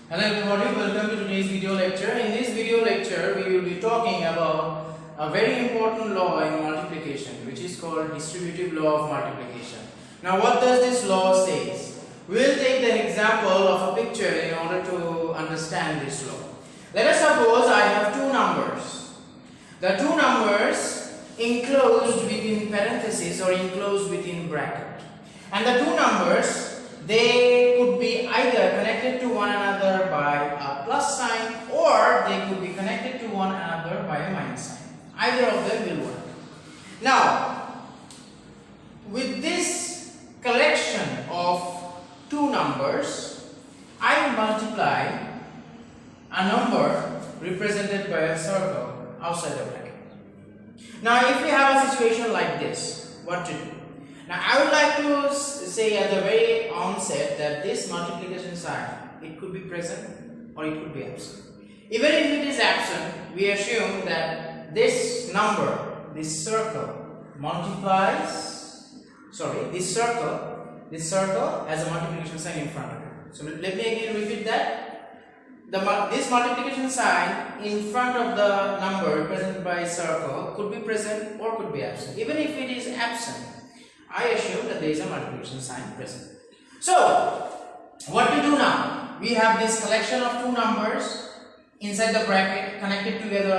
Hello everybody, welcome to today's video lecture. In this video lecture, we will be talking about a very important law in multiplication, which is called distributive law of multiplication. Now, what does this law say? We will take the example of a picture in order to understand this law. Let us suppose I have two numbers. The two numbers enclosed within parentheses or enclosed within bracket. And the two numbers, they could be either connected to one another by a plus sign, or they could be connected to one another by a minus sign. Either of them will work. Now, with this collection of two numbers, I multiply a number represented by a circle outside the bracket. Now, if we have a situation like this, what to do? Now, I would like to say at the very onset that this multiplication sign, it could be present or it could be absent. Even if it is absent, we assume that this number, this circle has a multiplication sign in front of it. So let me again repeat that. This multiplication sign in front of the number represented by a circle could be present or could be absent. Even if it is absent, I assume that there is a multiplication sign present. So, what to do now? We have this collection of two numbers inside the bracket connected together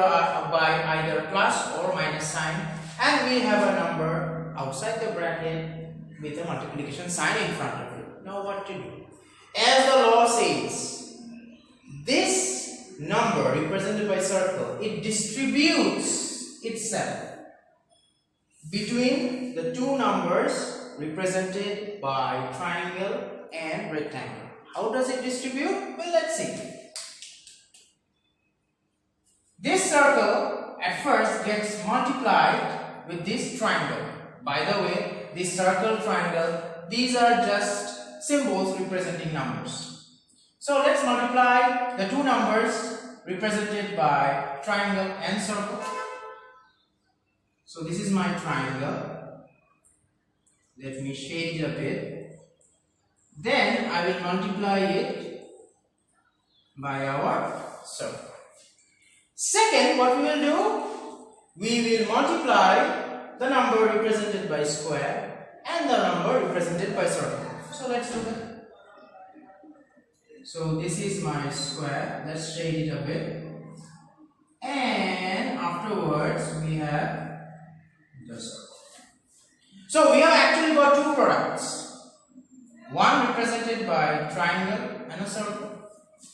by either plus or minus sign, and we have a number outside the bracket with a multiplication sign in front of it. Now, what to do? As the law says, this number represented by circle, it distributes itself between the two numbers represented by triangle and rectangle. How does it distribute? Well, let's see. This circle at first gets multiplied with this triangle. By the way, this circle, triangle, these are just symbols representing numbers. So let's multiply the two numbers represented by triangle and circle. So this is my triangle. Let me shade it a bit. Then I will multiply it by our circle. Second, what we will do? We will multiply the number represented by square and the number represented by circle. So let's do that. So this is my square. Let's shade it a bit. And afterwards we have the circle. So we have actually got two products. One represented by triangle and a circle.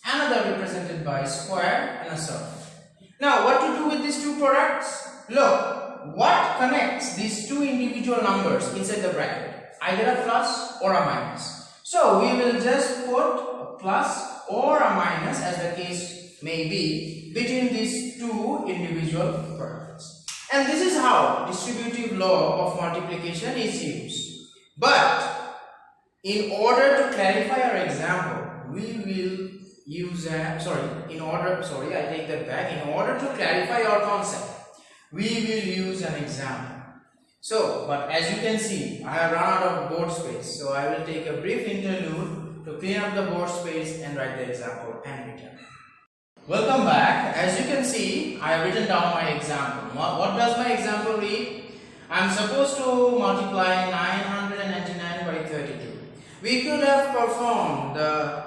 Another represented by square and a circle. Now, what to do with these two products? Look, what connects these two individual numbers inside the bracket? Either a plus or a minus. So we will just put a plus or a minus, as the case may be, between these two individual products. And this is how distributive law of multiplication is used. But in order to clarify our example, we will use in order to clarify our concept, we will use an example. So, but as you can see, I have run out of board space. So I will take a brief interlude to clean up the board space and write the example and return. Welcome back. As you can see, I have written down my example. What does my example read? I am supposed to multiply 999 by 32. We could have performed the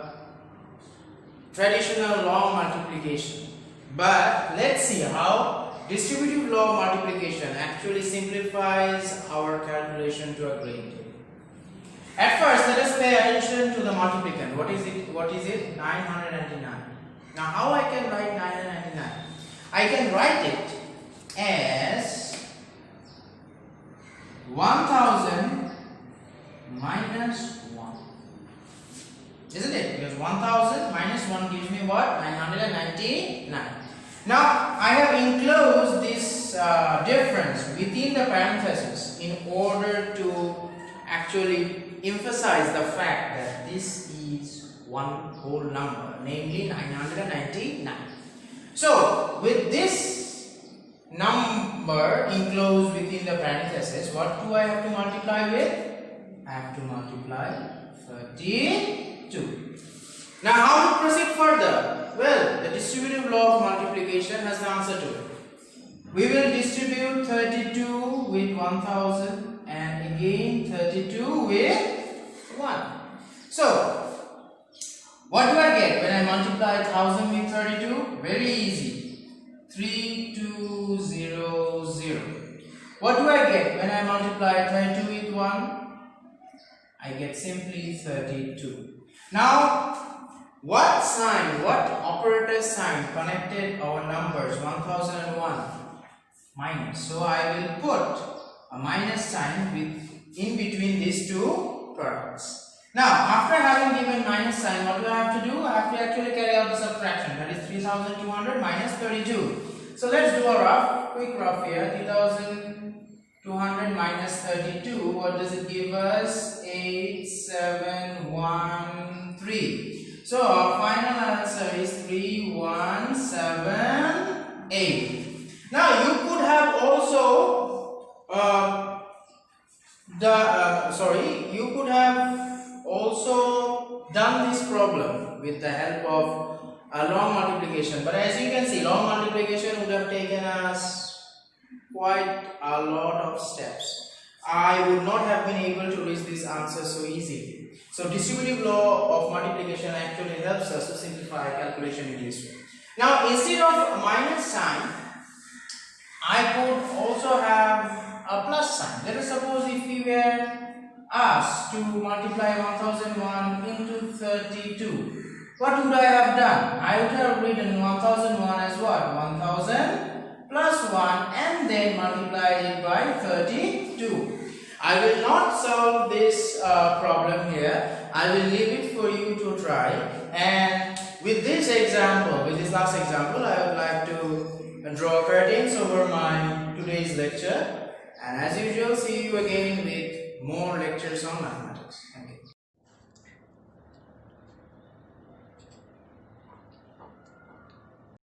traditional law of multiplication, but let's see how distributive law of multiplication actually simplifies our calculation to a great deal. At first, let us pay attention to the multiplicand. What is it? 999. Now, how I can write 999? I can write it as 1000 minus 1. Isn't it? Because 1000 minus 1 gives me what? 999. Now, I have enclosed this difference within the parentheses in order to actually emphasize the fact that this is one whole number, namely 999. So, with this number enclosed within the parentheses, what do I have to multiply with? I have to multiply 32. Now, how to proceed further. Well, the distributive law of multiplication has the answer to it. We will distribute 32 with 1000 and again 32 with 1. So, what do I get when I multiply 1000 with 32? Very easy. 3200. What do I get when I multiply 32 with 1? I get simply 32. Now, what sign, what operator sign connected our numbers 1001? Minus. So I will put a minus sign in between these two products. Now, after having given minus sign, what do I have to do? I have to actually carry out the subtraction. That is 3200 minus 32. So let's do a quick rough here. 3200 minus 32. What does it give us? 8713. So our final answer is 3178. Now you could have also done this problem with the help of a long multiplication, but as you can see, long multiplication would have taken us quite a lot of steps. I would not have been able to reach this answer so easily. So distributive law of multiplication actually helps us to simplify calculation in this way. Now instead of a minus sign, I could also have a plus sign. Let us suppose if we were asked to multiply 1001 into 32. What would I have done? I would have written 1001 as what? 1000 plus 1 and then multiplied it by 32. I will not solve this problem here. I will leave it for you to try. And with this example, with this last example, I would like to draw curtains over my today's lecture. And as usual, see you again with more lectures on mathematics.